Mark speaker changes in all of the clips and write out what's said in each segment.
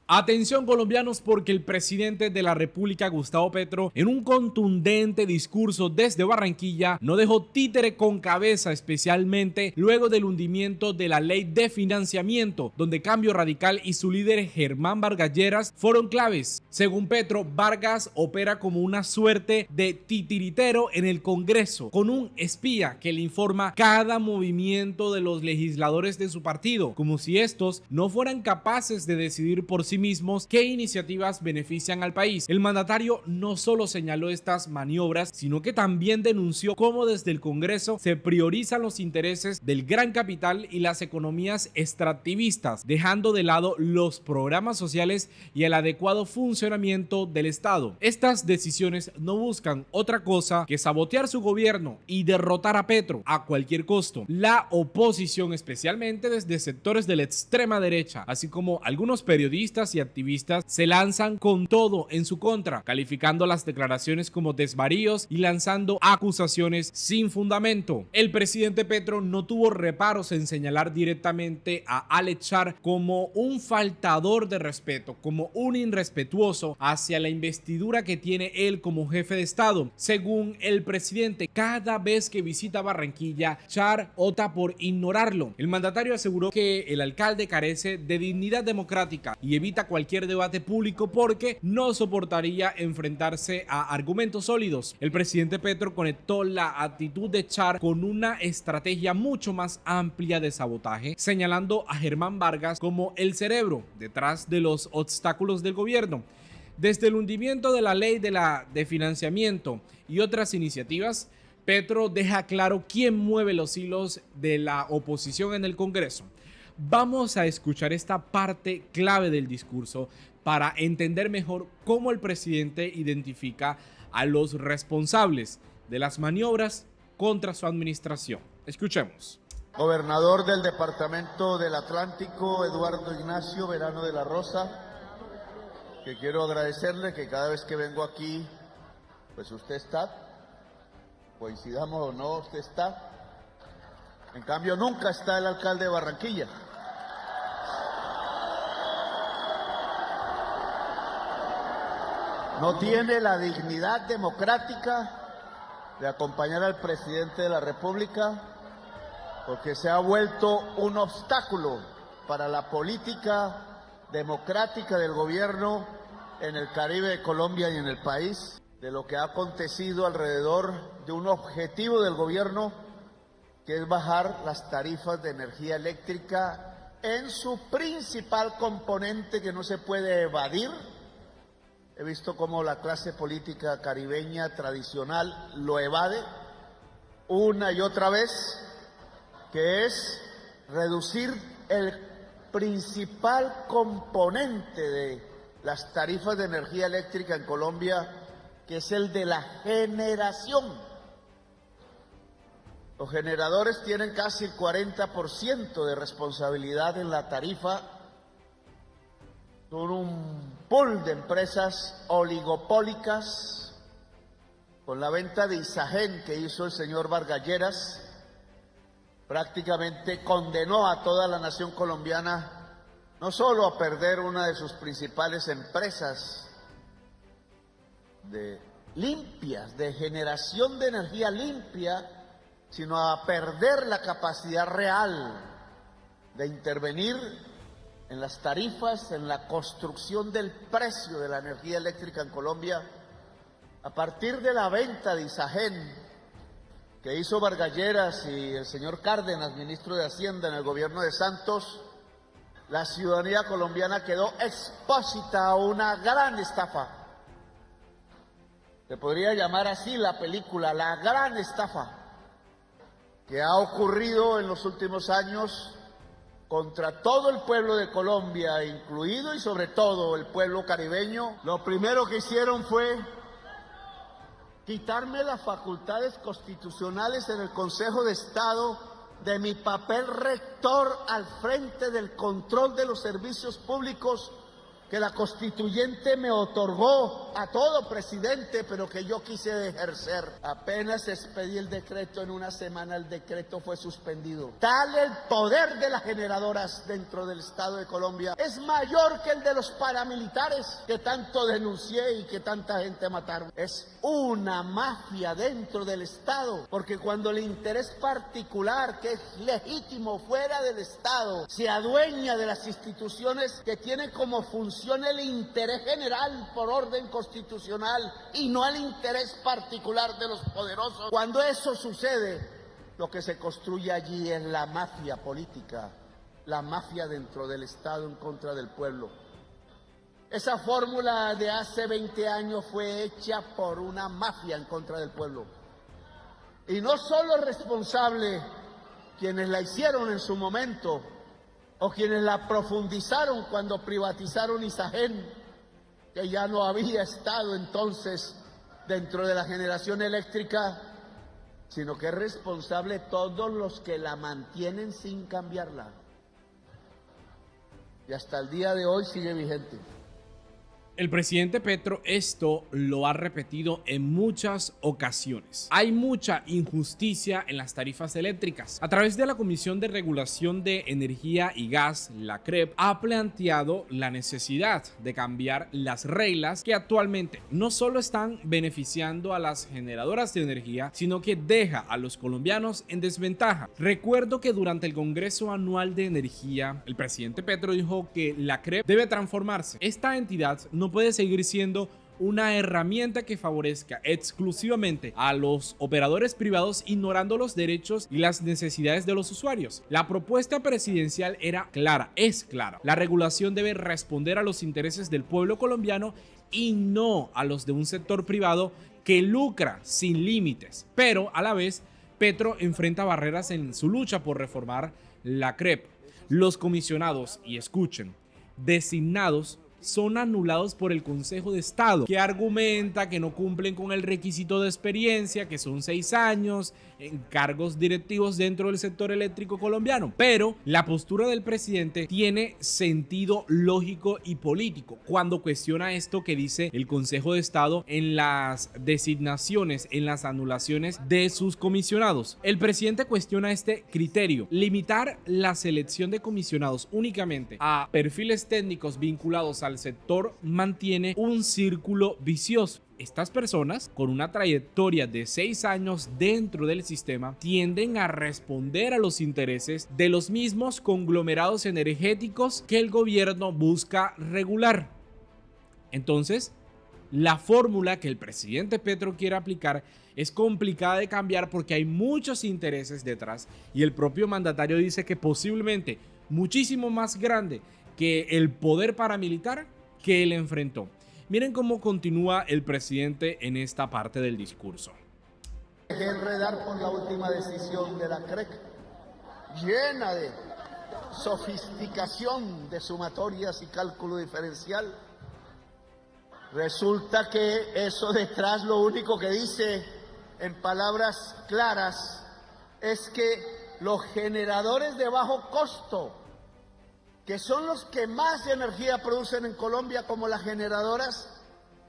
Speaker 1: Atención colombianos, porque el presidente de la República, Gustavo Petro, en un contundente discurso desde Barranquilla, no dejó títere con cabeza, especialmente luego del hundimiento de la ley de financiamiento, donde Cambio Radical y su líder Germán Vargas Lleras fueron claves. Según Petro, Vargas opera como una suerte de titiritero en el Congreso, con un espía que le informa cada movimiento de los legisladores de su partido, como si estos no fueran capaces de decidir por sí mismos qué iniciativas benefician al país. El mandatario no solo señaló estas maniobras, sino que también denunció cómo desde el Congreso se priorizan los intereses del gran capital y las economías extractivistas, dejando de lado los programas sociales y el adecuado funcionamiento del Estado. Estas decisiones no buscan otra cosa que sabotear su gobierno y derrotar a Petro a cualquier costo. La oposición, especialmente desde sectores de la extrema derecha, así como algunos periodistas y activistas, se lanzan con todo en su contra, calificando las declaraciones como desvaríos y lanzando acusaciones sin fundamento. El presidente Petro no tuvo reparos en señalar directamente a Alex Char como un faltador de respeto, como un irrespetuoso hacia la investidura que tiene él como jefe de Estado. Según el presidente, cada vez que visita Barranquilla, Char opta por ignorarlo. El mandatario aseguró que el alcalde carece de dignidad democrática y evita cualquier debate público porque no soportaría enfrentarse a argumentos sólidos. El presidente Petro conectó la actitud de Char con una estrategia mucho más amplia de sabotaje, señalando a Germán Vargas como el cerebro detrás de los obstáculos del gobierno. Desde el hundimiento de la ley de financiamiento y otras iniciativas, Petro deja claro quién mueve los hilos de la oposición en el Congreso. Vamos a escuchar esta parte clave del discurso para entender mejor cómo el presidente identifica a los responsables de las maniobras contra su administración. Escuchemos.
Speaker 2: Gobernador del Departamento del Atlántico, Eduardo Ignacio Verano de la Rosa, que quiero agradecerle que cada vez que vengo aquí, pues usted está, coincidamos o no, usted está. En cambio, nunca está el alcalde de Barranquilla. No tiene la dignidad democrática de acompañar al presidente de la República porque se ha vuelto un obstáculo para la política democrática del gobierno en el Caribe de Colombia y en el país, de lo que ha acontecido alrededor de un objetivo del gobierno que es bajar las tarifas de energía eléctrica en su principal componente que no se puede evadir. He visto cómo la clase política caribeña tradicional lo evade una y otra vez, que es reducir el principal componente de las tarifas de energía eléctrica en Colombia, que es el de la generación. Los generadores tienen casi el 40% de responsabilidad en la tarifa. Son un pool de empresas oligopólicas. Con la venta de Isagen que hizo el señor Vargas Lleras, prácticamente condenó a toda la nación colombiana no solo a perder una de sus principales empresas limpias, de generación de energía limpia, sino a perder la capacidad real de intervenir en las tarifas, en la construcción del precio de la energía eléctrica en Colombia. A partir de la venta de Isagen que hizo Vargas Lleras y el señor Cárdenas, ministro de Hacienda en el gobierno de Santos, la ciudadanía colombiana quedó expuesta a una gran estafa. Se podría llamar así la película, la gran estafa que ha ocurrido en los últimos años contra todo el pueblo de Colombia, incluido y sobre todo el pueblo caribeño. Lo primero que hicieron fue quitarme las facultades constitucionales en el Consejo de Estado de mi papel rector al frente del control de los servicios públicos que la constituyente me otorgó a todo presidente, pero que yo quise ejercer. Apenas expedí el decreto, en una semana el decreto fue suspendido. Tal el poder de las generadoras dentro del Estado de Colombia es mayor que el de los paramilitares que tanto denuncié y que tanta gente mataron. Es una mafia dentro del Estado, porque cuando el interés particular, que es legítimo fuera del Estado, se adueña de las instituciones que tienen como función el interés general por orden constitucional y no el interés particular de los poderosos. Cuando eso sucede, lo que se construye allí es la mafia política, la mafia dentro del Estado en contra del pueblo. Esa fórmula de hace 20 años fue hecha por una mafia en contra del pueblo. Y no solo responsable quienes la hicieron en su momento, o quienes la profundizaron cuando privatizaron Isagen, que ya no había estado entonces dentro de la generación eléctrica, sino que es responsable todos los que la mantienen sin cambiarla. Y hasta el día de hoy sigue vigente.
Speaker 1: El presidente Petro esto lo ha repetido en muchas ocasiones. Hay mucha injusticia en las tarifas eléctricas. A través de la Comisión de Regulación de Energía y Gas, la CREP, ha planteado la necesidad de cambiar las reglas que actualmente no solo están beneficiando a las generadoras de energía, sino que deja a los colombianos en desventaja. Recuerdo que durante el Congreso Anual de Energía, el presidente Petro dijo que la CREP debe transformarse. Esta entidad no puede seguir siendo una herramienta que favorezca exclusivamente a los operadores privados, ignorando los derechos y las necesidades de los usuarios. La propuesta presidencial era clara, es clara. La regulación debe responder a los intereses del pueblo colombiano y no a los de un sector privado que lucra sin límites. Pero a la vez, Petro enfrenta barreras en su lucha por reformar la CREP. Los comisionados, y escuchen, designados son anulados por el Consejo de Estado, que argumenta que no cumplen con el requisito de experiencia, que son 6 años en cargos directivos dentro del sector eléctrico colombiano. Pero la postura del presidente tiene sentido lógico y político cuando cuestiona esto que dice el Consejo de Estado en las designaciones, en las anulaciones de sus comisionados. El presidente cuestiona este criterio: limitar la selección de comisionados únicamente a perfiles técnicos vinculados al sector mantiene un círculo vicioso. Estas personas, con una trayectoria de 6 años dentro del sistema, tienden a responder a los intereses de los mismos conglomerados energéticos que el gobierno busca regular. Entonces, la fórmula que el presidente Petro quiere aplicar es complicada de cambiar porque hay muchos intereses detrás, y el propio mandatario dice que posiblemente muchísimo más grande que el poder paramilitar que él enfrentó. Miren cómo continúa el presidente en esta parte del discurso.
Speaker 2: Dejé enredar con la última decisión de la CREC, llena de sofisticación de sumatorias y cálculo diferencial. Resulta que eso detrás lo único que dice en palabras claras es que los generadores de bajo costo, que son los que más energía producen en Colombia, como las generadoras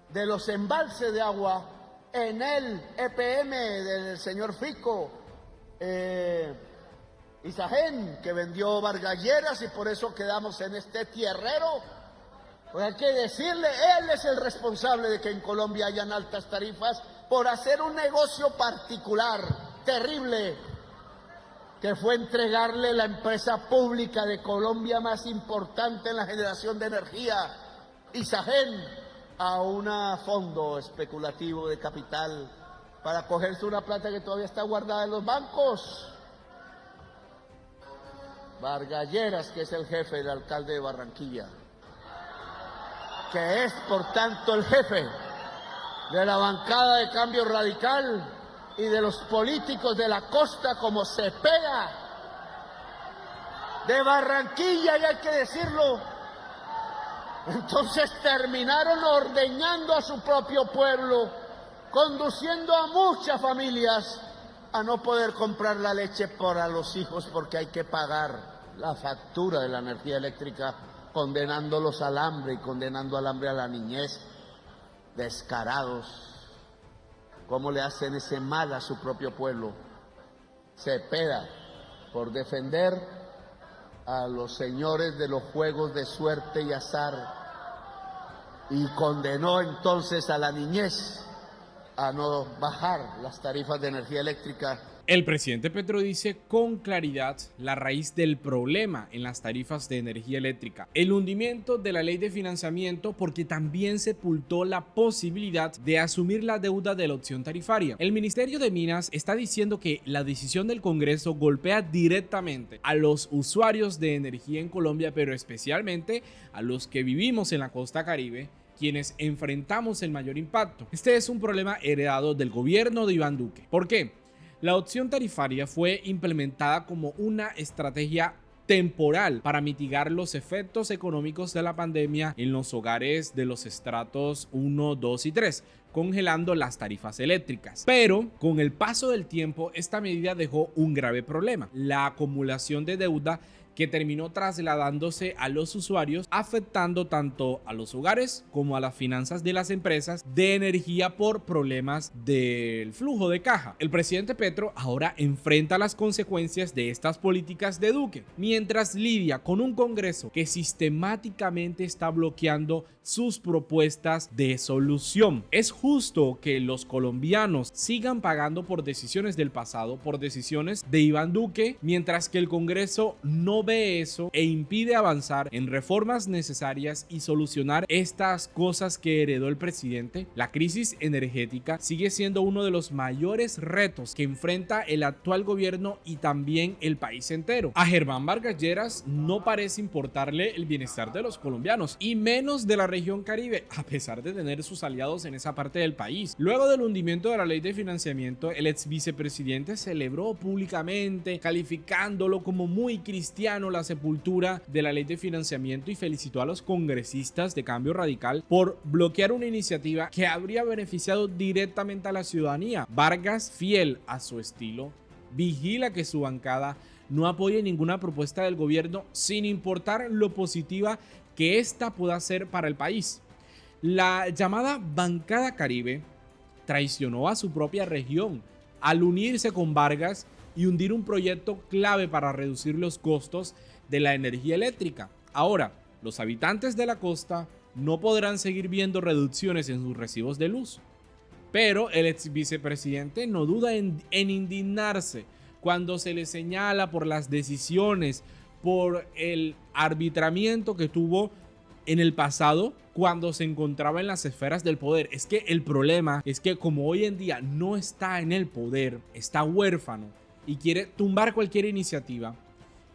Speaker 2: de los embalses de agua en el EPM del señor Fico, Isagen, que vendió Vargas Lleras, y por eso quedamos en este tierrero. Pues hay que decirle, él es el responsable de que en Colombia hayan altas tarifas por hacer un negocio particular, terrible, que fue entregarle la empresa pública de Colombia más importante en la generación de energía, Isagen, a un fondo especulativo de capital para cogerse una plata que todavía está guardada en los bancos. Vargas Lleras, que es el jefe del alcalde de Barranquilla, que es por tanto el jefe de la bancada de Cambio Radical y de los políticos de la costa como Cepeda, de Barranquilla, y hay que decirlo. Entonces terminaron ordeñando a su propio pueblo, conduciendo a muchas familias a no poder comprar la leche para los hijos porque hay que pagar la factura de la energía eléctrica condenándolos al hambre y condenando al hambre a la niñez, descarados. ¿Cómo le hacen ese mal a su propio pueblo? Cepeda, por defender a los señores de los juegos de suerte y azar, y condenó entonces a la niñez a no bajar las tarifas de energía eléctrica.
Speaker 1: El presidente Petro dice con claridad la raíz del problema en las tarifas de energía eléctrica: el hundimiento de la ley de financiamiento, porque también sepultó la posibilidad de asumir la deuda de la opción tarifaria. El Ministerio de Minas está diciendo que la decisión del Congreso golpea directamente a los usuarios de energía en Colombia, pero especialmente a los que vivimos en la costa Caribe, quienes enfrentamos el mayor impacto. Este es un problema heredado del gobierno de Iván Duque. ¿Por qué? La opción tarifaria fue implementada como una estrategia temporal para mitigar los efectos económicos de la pandemia en los hogares de los estratos 1, 2 y 3, congelando las tarifas eléctricas. Pero con el paso del tiempo, esta medida dejó un grave problema: la acumulación de deuda, que terminó trasladándose a los usuarios, afectando tanto a los hogares como a las finanzas de las empresas de energía por problemas del flujo de caja. El presidente Petro ahora enfrenta las consecuencias de estas políticas de Duque, mientras lidia con un Congreso que sistemáticamente está bloqueando sus propuestas de solución. Es justo que los colombianos sigan pagando por decisiones del pasado, por decisiones de Iván Duque, mientras que el Congreso no ve eso e impide avanzar en reformas necesarias y solucionar estas cosas que heredó el presidente. La crisis energética sigue siendo uno de los mayores retos que enfrenta el actual gobierno y también el país entero. A Germán Vargas Lleras no parece importarle el bienestar de los colombianos, y menos de la región Caribe, a pesar de tener sus aliados en esa parte del país. Luego del hundimiento de la ley de financiamiento, el ex vicepresidente celebró públicamente, calificándolo como muy cristiano, la sepultura de la ley de financiamiento, y felicitó a los congresistas de Cambio Radical por bloquear una iniciativa que habría beneficiado directamente a la ciudadanía. Vargas, fiel a su estilo, vigila que su bancada no apoye ninguna propuesta del gobierno, sin importar lo positiva que ésta pueda ser para el país. La llamada bancada Caribe traicionó a su propia región al unirse con Vargas y hundir un proyecto clave para reducir los costos de la energía eléctrica. Ahora, los habitantes de la costa no podrán seguir viendo reducciones en sus recibos de luz. Pero el ex vicepresidente no duda en indignarse cuando se le señala por las decisiones, por el arbitramiento que tuvo en el pasado cuando se encontraba en las esferas del poder. Es que el problema es que, como hoy en día no está en el poder, está huérfano y quiere tumbar cualquier iniciativa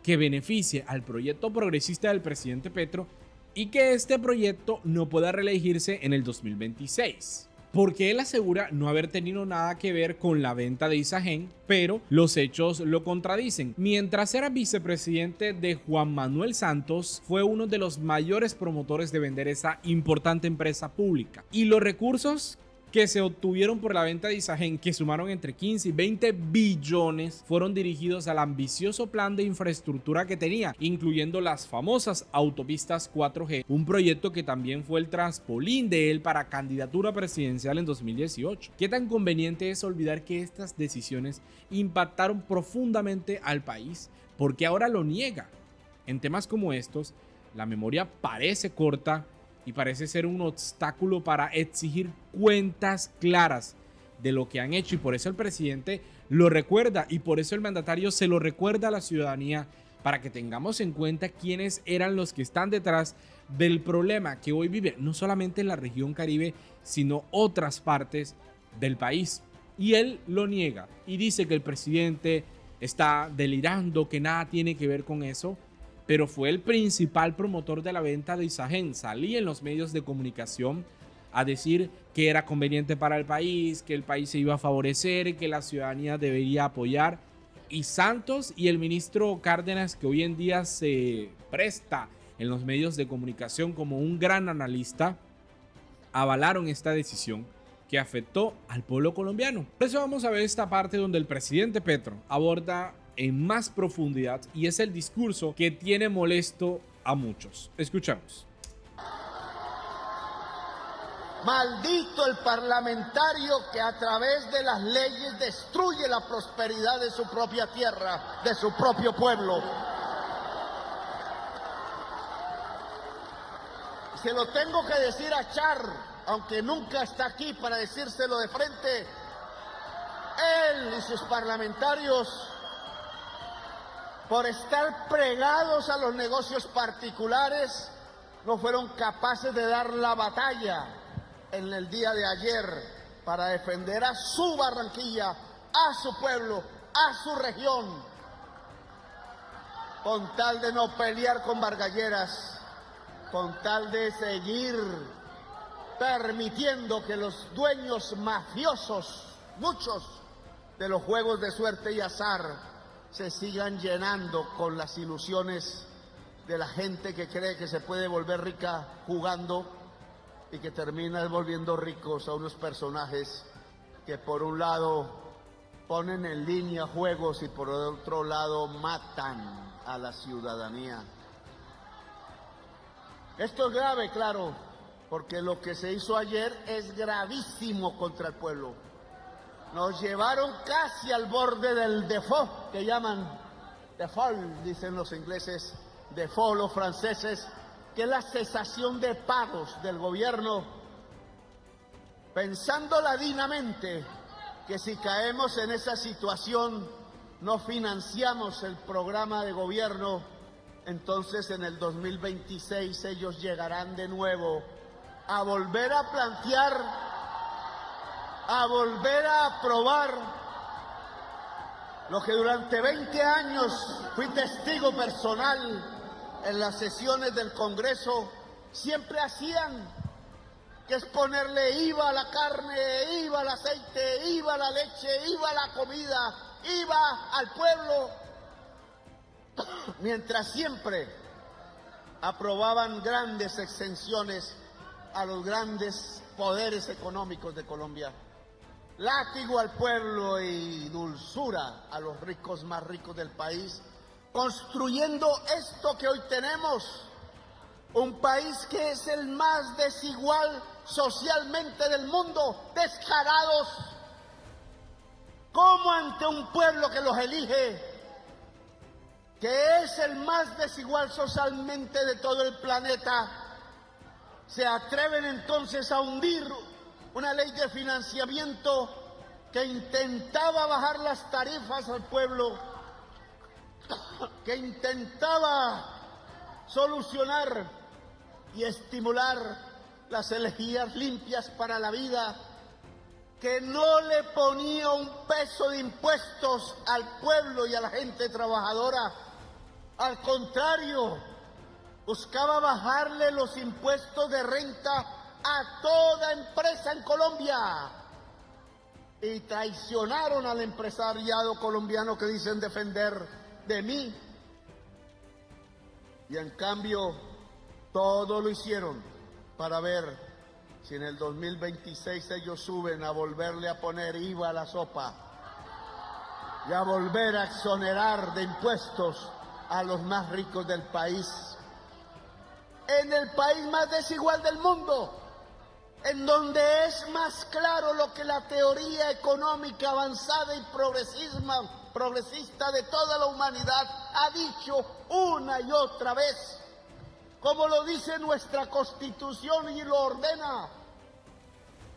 Speaker 1: que beneficie al proyecto progresista del presidente Petro, y que este proyecto no pueda reelegirse en el 2026. Porque él asegura no haber tenido nada que ver con la venta de Isagen, pero los hechos lo contradicen. Mientras era vicepresidente de Juan Manuel Santos, fue uno de los mayores promotores de vender esa importante empresa pública. Y los recursos que se obtuvieron por la venta de Isagen, que sumaron entre 15 y 20 billones, fueron dirigidos al ambicioso plan de infraestructura que tenía, incluyendo las famosas autopistas 4G, un proyecto que también fue el traspolín de él para candidatura presidencial en 2018. ¿Qué tan conveniente es olvidar que estas decisiones impactaron profundamente al país? Porque ahora lo niega. En temas como estos, la memoria parece corta y parece ser un obstáculo para exigir cuentas claras de lo que han hecho, y por eso el presidente lo recuerda, y por eso el mandatario se lo recuerda a la ciudadanía, para que tengamos en cuenta quiénes eran los que están detrás del problema que hoy vive no solamente en la región Caribe, sino otras partes del país. Y él lo niega y dice que el presidente está delirando, que nada tiene que ver con eso, pero fue el principal promotor de la venta de Isagen. Salía en los medios de comunicación a decir que era conveniente para el país, que el país se iba a favorecer, que la ciudadanía debería apoyar. Y Santos y el ministro Cárdenas, que hoy en día se presta en los medios de comunicación como un gran analista, avalaron esta decisión que afectó al pueblo colombiano. Por eso vamos a ver esta parte donde el presidente Petro aborda en más profundidad, y es el discurso que tiene molesto a muchos. Escuchamos.
Speaker 2: Maldito el parlamentario que a través de las leyes destruye la prosperidad de su propia tierra, de su propio pueblo. Se lo tengo que decir a Char, aunque nunca está aquí para decírselo de frente. Él y sus parlamentarios, por estar pregados a los negocios particulares, no fueron capaces de dar la batalla en el día de ayer para defender a su Barranquilla, a su pueblo, a su región, con tal de no pelear con bargalleras, con tal de seguir permitiendo que los dueños mafiosos, muchos de los juegos de suerte y azar, se sigan llenando con las ilusiones de la gente que cree que se puede volver rica jugando y que termina volviendo ricos a unos personajes que por un lado ponen en línea juegos y por otro lado matan a la ciudadanía. Esto es grave, claro, porque lo que se hizo ayer es gravísimo contra el pueblo. Nos llevaron casi al borde del default, que llaman default, dicen los ingleses, default los franceses, que es la cesación de pagos del gobierno, pensando ladinamente que si caemos en esa situación no financiamos el programa de gobierno, entonces en el 2026 ellos llegarán de nuevo a volver a plantear, a volver a aprobar lo que durante 20 años fui testigo personal en las sesiones del Congreso siempre hacían, que es ponerle IVA a la carne, IVA al aceite, IVA a la leche, IVA a la comida, IVA al pueblo, mientras siempre aprobaban grandes exenciones a los grandes poderes económicos de Colombia. Látigo al pueblo y dulzura a los ricos más ricos del país, construyendo esto que hoy tenemos, un país que es el más desigual socialmente del mundo, descarados, como ante un pueblo que los elige, que es el más desigual socialmente de todo el planeta, se atreven entonces a hundir una ley de financiamiento que intentaba bajar las tarifas al pueblo, que intentaba solucionar y estimular las energías limpias para la vida, que no le ponía un peso de impuestos al pueblo y a la gente trabajadora. Al contrario, buscaba bajarle los impuestos de renta a toda empresa en Colombia. Y traicionaron al empresariado colombiano que dicen defender de mí, y en cambio todo lo hicieron para ver si en el 2026 ellos suben a volverle a poner IVA a la sopa y a volver a exonerar de impuestos a los más ricos del país, en el país más desigual del mundo, en donde es más claro lo que la teoría económica avanzada y progresista de toda la humanidad ha dicho una y otra vez, como lo dice nuestra Constitución y lo ordena.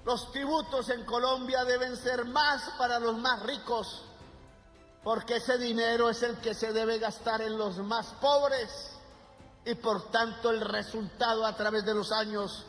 Speaker 2: Los tributos en Colombia deben ser más para los más ricos, porque ese dinero es el que se debe gastar en los más pobres, y por tanto el resultado a través de los años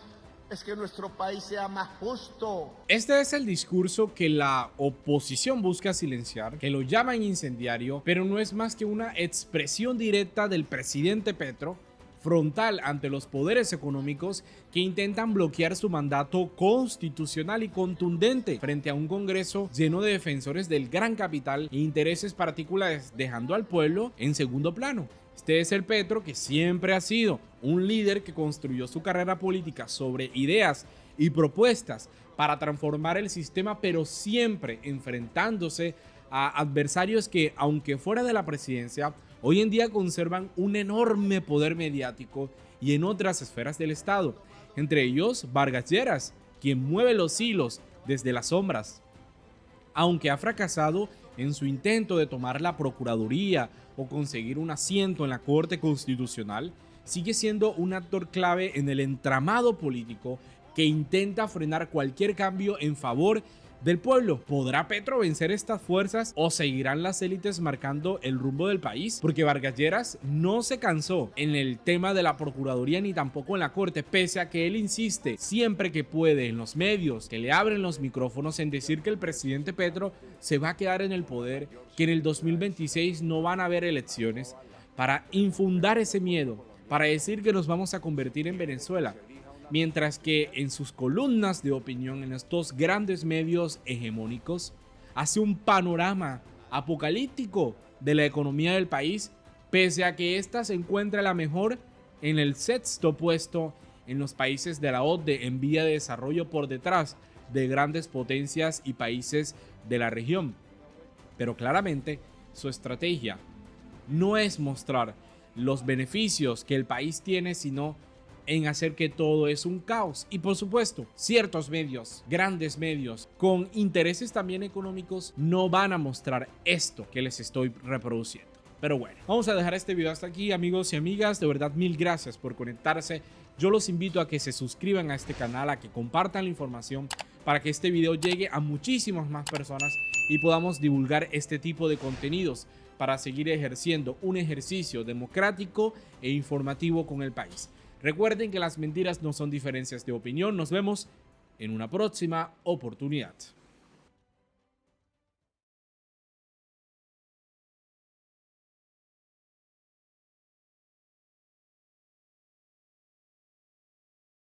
Speaker 2: es que nuestro país sea más justo.
Speaker 1: Este es el discurso que la oposición busca silenciar, que lo llaman incendiario, pero no es más que una expresión directa del presidente Petro, frontal ante los poderes económicos que intentan bloquear su mandato constitucional y contundente frente a un Congreso lleno de defensores del gran capital e intereses particulares, dejando al pueblo en segundo plano. Este es el Petro que siempre ha sido un líder que construyó su carrera política sobre ideas y propuestas para transformar el sistema, pero siempre enfrentándose a adversarios que, aunque fuera de la presidencia, hoy en día conservan un enorme poder mediático y en otras esferas del Estado, entre ellos Vargas Lleras, quien mueve los hilos desde las sombras. Aunque ha fracasado en su intento de tomar la Procuraduría o conseguir un asiento en la Corte Constitucional, sigue siendo un actor clave en el entramado político que intenta frenar cualquier cambio en favor del pueblo. ¿Podrá Petro vencer estas fuerzas o seguirán las élites marcando el rumbo del país? Porque Vargas Lleras no se cansó en el tema de la Procuraduría ni tampoco en la Corte, pese a que él insiste siempre que puede en los medios que le abren los micrófonos en decir que el presidente Petro se va a quedar en el poder, que en el 2026 no van a haber elecciones, para infundar ese miedo, para decir que nos vamos a convertir en Venezuela. Mientras que en sus columnas de opinión en estos grandes medios hegemónicos hace un panorama apocalíptico de la economía del país, pese a que ésta se encuentra la mejor en el sexto puesto en los países de la OCDE en vía de desarrollo, por detrás de grandes potencias y países de la región. Pero claramente su estrategia no es mostrar los beneficios que el país tiene, sino en hacer que todo es un caos. Y por supuesto, ciertos medios, grandes medios, con intereses también económicos, no van a mostrar esto que les estoy reproduciendo. Pero bueno, vamos a dejar este video hasta aquí, amigos y amigas. De verdad, mil gracias por conectarse. Yo los invito a que se suscriban a este canal, a que compartan la información para que este video llegue a muchísimas más personas y podamos divulgar este tipo de contenidos para seguir ejerciendo un ejercicio democrático e informativo con el país. Recuerden que las mentiras no son diferencias de opinión. Nos vemos en una próxima oportunidad.